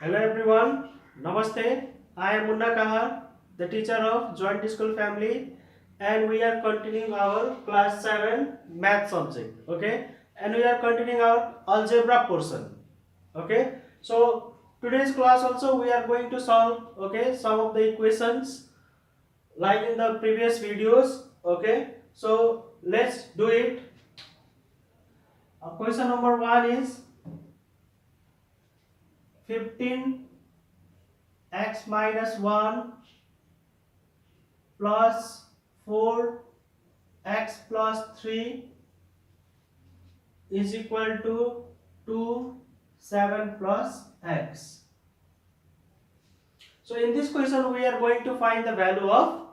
Hello everyone, Namaste. I am Munna Kahar, the teacher of Joint School Family, and we are continuing our class 7 math subject. Okay, and we are continuing our algebra portion. Okay, so today's class also we are going to solve some of the equations like in the previous videos. Okay, so let's do it. Question number 1 is 15 x minus 1 plus 4 x plus 3 is equal to 2 7 plus x. So in this question we are going to find the value of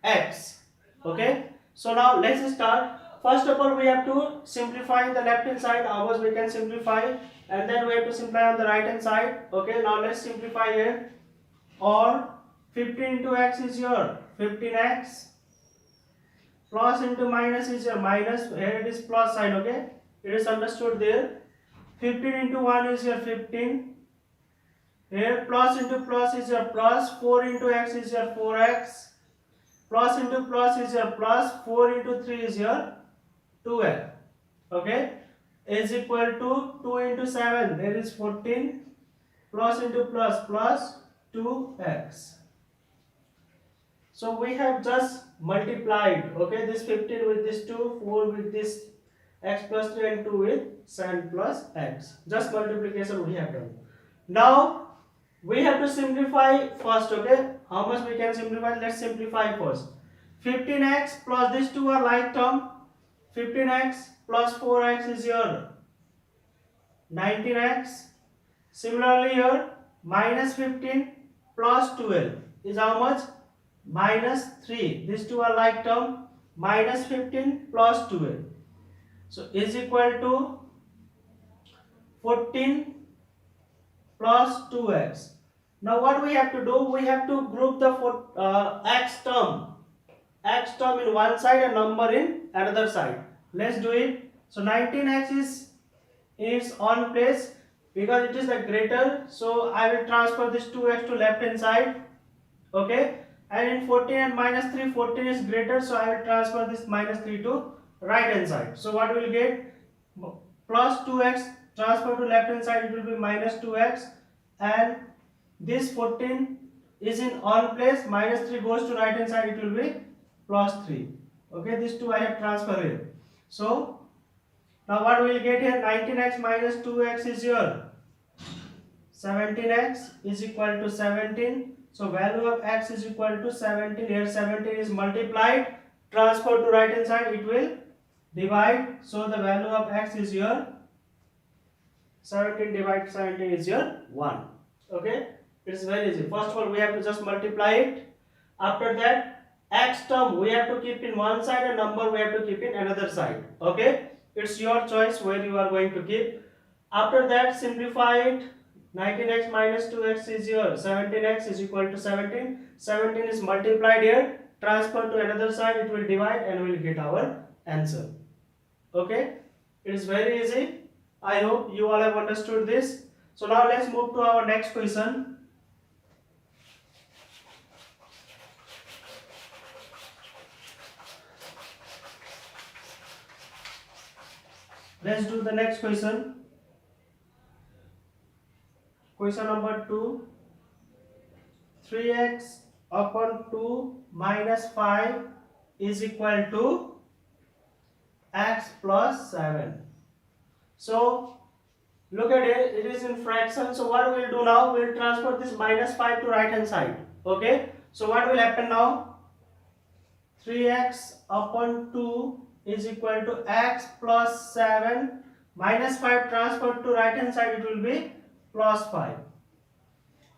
x. Okay, so now let's start. First of all we have to simplify the left hand side, how much we can simplify, and then we have to simplify on the right hand side. Okay, now let's simplify here. Or 15 into x is your 15x, plus into minus is your minus, here it is plus sign. Okay, it is understood there. 15 into 1 is your 15, here plus into plus is your plus, 4 into x is your 4x, plus into plus is your plus, 4 into 3 is your 2x. Okay, is equal to 2 into 7, there is 14, plus into plus plus 2x. So we have just multiplied, okay, this 15 with this 2, 4 with this x plus 3 and 2 with 7 plus x. Just multiplication we have done. Now we have to simplify first, okay. How much we can simplify? Let's simplify first. 15x plus these two are like term. 15x plus 4x is your 19x. Similarly here minus 15 plus 12 is how much? Minus 3. These two are like term. Minus 15 plus 12. So is equal to 14 plus 2x. Now what we have to do? We have to group the x term in one side and number in another side. Let's do it. So 19x is in its own place because it is the greater. So I will transfer this 2x to left hand side. Okay. And in 14 and minus 3, 14 is greater, so I will transfer this minus 3 to right hand side. So what we will get? Plus 2x transfer to left hand side, it will be minus 2x, and this 14 is in on place, minus 3 goes to right hand side, it will be plus 3. Okay, this 2 I have transferred here. So now what we will get here? 19x minus 2x is your 17x is equal to 17. So value of x is equal to 17. Here 17 is multiplied, transfer to right hand side, it will divide. So the value of x is your 17 divided 17 is your 1. Okay, it's very easy. First of all we have to just multiply it. After that x term we have to keep in one side and number we have to keep in another side. Okay, it's your choice where you are going to keep. After that simplify it. 19x minus 2x is your 17x is equal to 17. 17 is multiplied here, transfer to another side, it will divide and we will get our answer. Okay, it is very easy. I hope you all have understood this. So now let's move to our next question. Let's do the next question. Question number 2. 3x upon 2 minus 5 is equal to x plus 7. So look at it, it is in fraction. So what we will do now? We will transfer this minus 5 to right hand side. Okay, so what will happen now? 3x upon 2 is equal to x plus 7, minus 5 transferred to right hand side, it will be plus 5.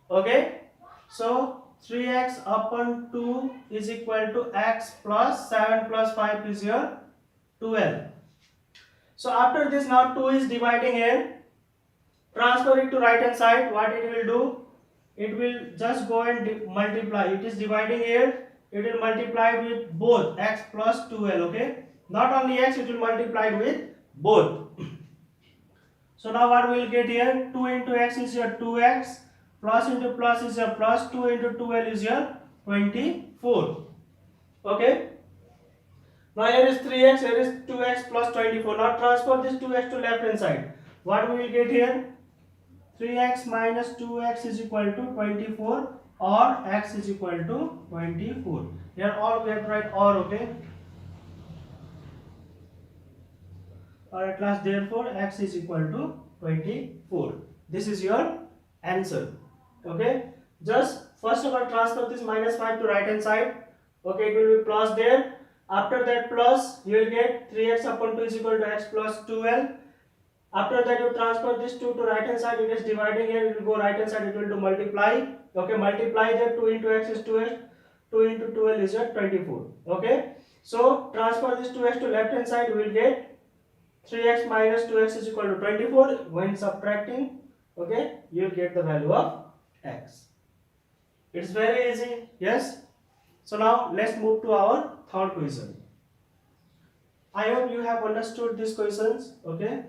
Okay, so 3x upon 2 is equal to x plus 7 plus 5 is your 12. So after this now 2 is dividing here, transfer it to right hand side. What it will do? It will just go and multiply. It is dividing here, it will multiply with both x plus 12. Okay, not only x, it will multiply with both. So now what we will get here? 2 into x is your 2x plus into plus is your plus, 2 into 12 is your 24. Okay, now here is 3x, here is 2x plus 24. Now transfer this 2x to left hand side. What we will get here? 3x minus 2x is equal to 24, or x is equal to 24. Here all we have to write or. Okay, or at last, therefore x is equal to 24. This is your answer. Okay, just first of all transfer this minus 5 to right hand side. Okay, it will be plus there. After that plus, you will get 3x upon 2 is equal to x plus 12. After that you transfer this 2 to right hand side. It is dividing here, it will go right hand side, it will do multiply. Okay, multiply there, 2 into x is 2x, 2 into 12 is 24. Okay, so transfer this 2x to left hand side. We will get 3x minus 2x is equal to 24. When subtracting, okay, you will get the value of x. It's very easy. Yes. So now let's move to our third question. I hope you have understood these questions. Okay,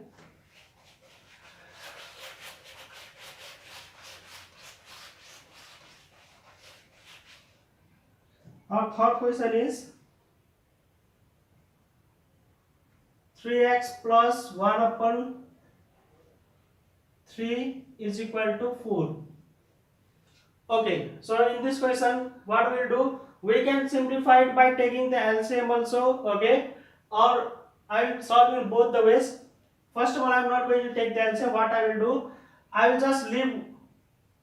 our third question is 3x plus 1 upon 3 is equal to 4. Okay, so in this question what we will do, we can simplify it by taking the LCM also. Okay, or I will solve in both the ways. First of all, I am not going to take the LCM. What I will do, I will just leave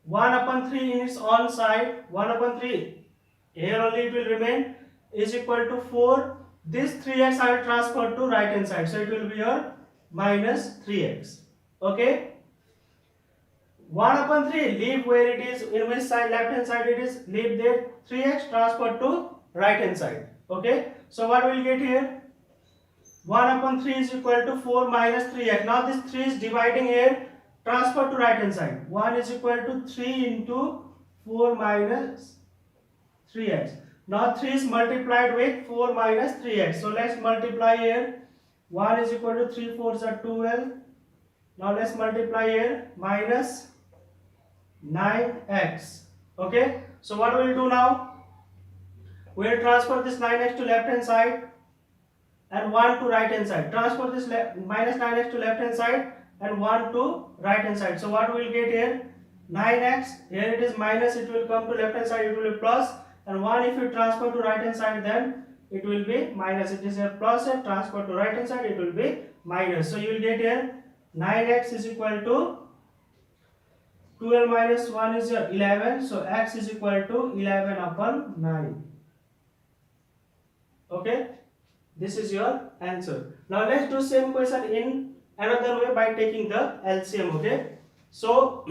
1 upon 3 in its own side. 1 upon 3 here only it will remain is equal to 4. This 3x I will transfer to right hand side, so it will be your minus 3x. Okay, 1 upon 3 leave where it is, in which side, left hand side it is, leave there. 3x transfer to right hand side. Okay, so what we will get here, 1 upon 3 is equal to 4 minus 3x. Now this 3 is dividing here, transfer to right hand side. 1 is equal to 3 into 4 minus 3x. Now 3 is multiplied with 4 minus 3x. So let's multiply here. 1 is equal to 3 4s are 12. Now let's multiply here, minus 9x. Okay, so what we will do now, we will transfer this 9x to left hand side and 1 to right hand side. Transfer this minus 9x to left hand side and 1 to right hand side. So what we will get here, 9x, here it is minus, it will come to left hand side, it will be plus, and 1 if you transfer to right hand side, then it will be minus. It is a plus, and transfer to right hand side, it will be minus. So you will get here 9x is equal to 12 minus 1 is 11. So x is equal to 11 upon 9. Okay, this is your answer. Now let's do same question in another way by taking the LCM. Okay, so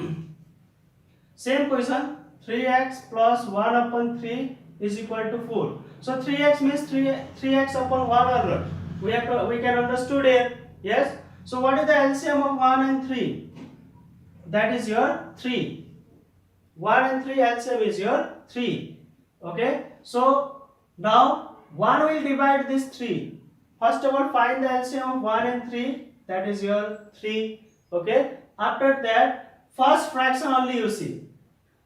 same question, 3x plus 1 upon 3 is equal to 4. So 3x means 3x upon 1 or not? We can understood here. Yes. So what is the LCM of 1 and 3? That is your 3. 1 and 3 LCM is your 3. Okay. So now 1 will divide this 3. First of all, find the LCM of 1 and 3. That is your 3. Okay. After that, first fraction only you see.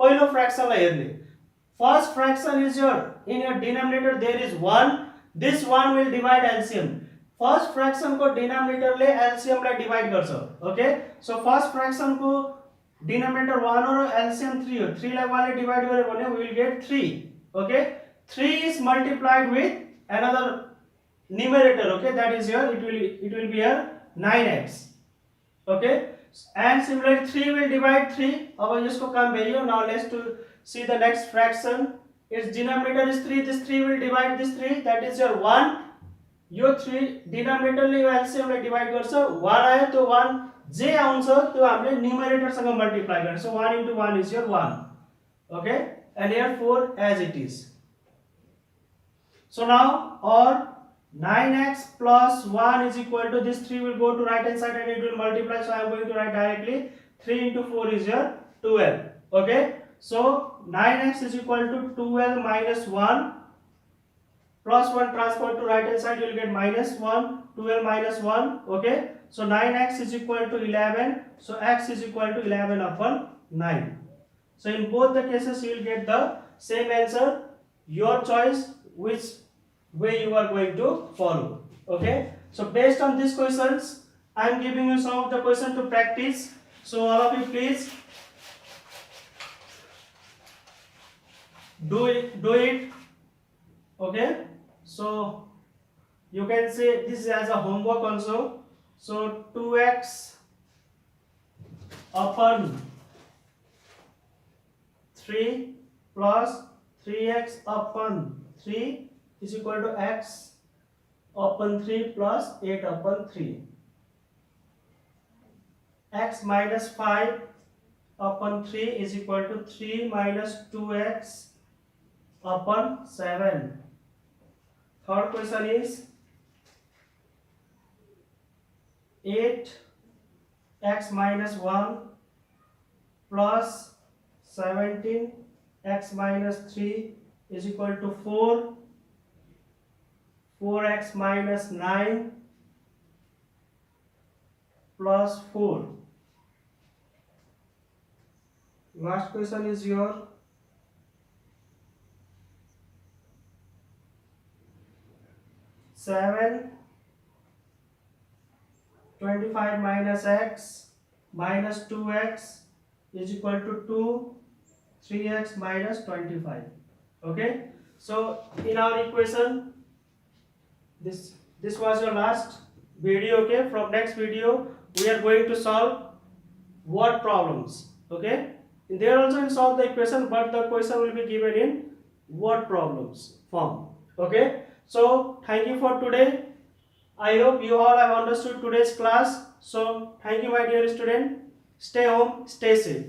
पहिलो fraction लाई हेर्ने. First fraction is your, in your denominator there is 1. This 1 will divide LCM. First fraction को denominator ले LCM लाई divide गर्छ. Okay, so first fraction को denominator 1 और LCM 3 हो. 3 लाई 1 ले divide गर्यो भने we will get 3. Okay, 3 is multiplied with another numerator. Okay, that is your, it will be your 9x. Okay, and similarly 3 will divide 3. अब यसको काम भयो. Now let's to see the next fraction. Its denominator is 3. This 3 will divide this 3. That is your 1. Yo 3 denominator ले यो LCM ले divide गर्छ. 1 आयो, त्यो 1 जे आउँछ त्यो हामीले numerator सँग multiply गर्ने. So 1 into 1 is your 1. Okay, and here 4 as it is. So now, or 9x plus 1 is equal to, this 3 will go to right hand side and it will multiply. So I am going to write directly 3 into 4 is your 12. Okay, so 9x is equal to 12 minus 1 plus 1 transfer to right hand side, you will get minus 1. 12 minus 1. Okay, so 9x is equal to 11. So x is equal to 11 upon 9. So in both the cases you will get the same answer. Your choice which way you are going to follow. Okay. So based on these questions, I am giving you some of the questions to practice. So all of you please do it. Okay. So you can say this as a homework also. So 2x upon 3 plus 3x upon 3 is equal to x upon 3 plus 8 upon 3. X minus 5 upon 3 is equal to 3 minus 2x upon 7. Third question is 8x minus 1 plus 17 x minus 3 is equal to 4x minus 9 plus 4. Last question is your 7 25 minus x minus 2x is equal to 2 3x minus 25. Okay, so in our equation this was your last video. Okay, from next video we are going to solve word problems. Okay, there also will solve the equation, but the question will be given in word problems form. Okay, so thank you for today. I hope you all have understood today's class. So thank you my dear student. Stay home, stay safe.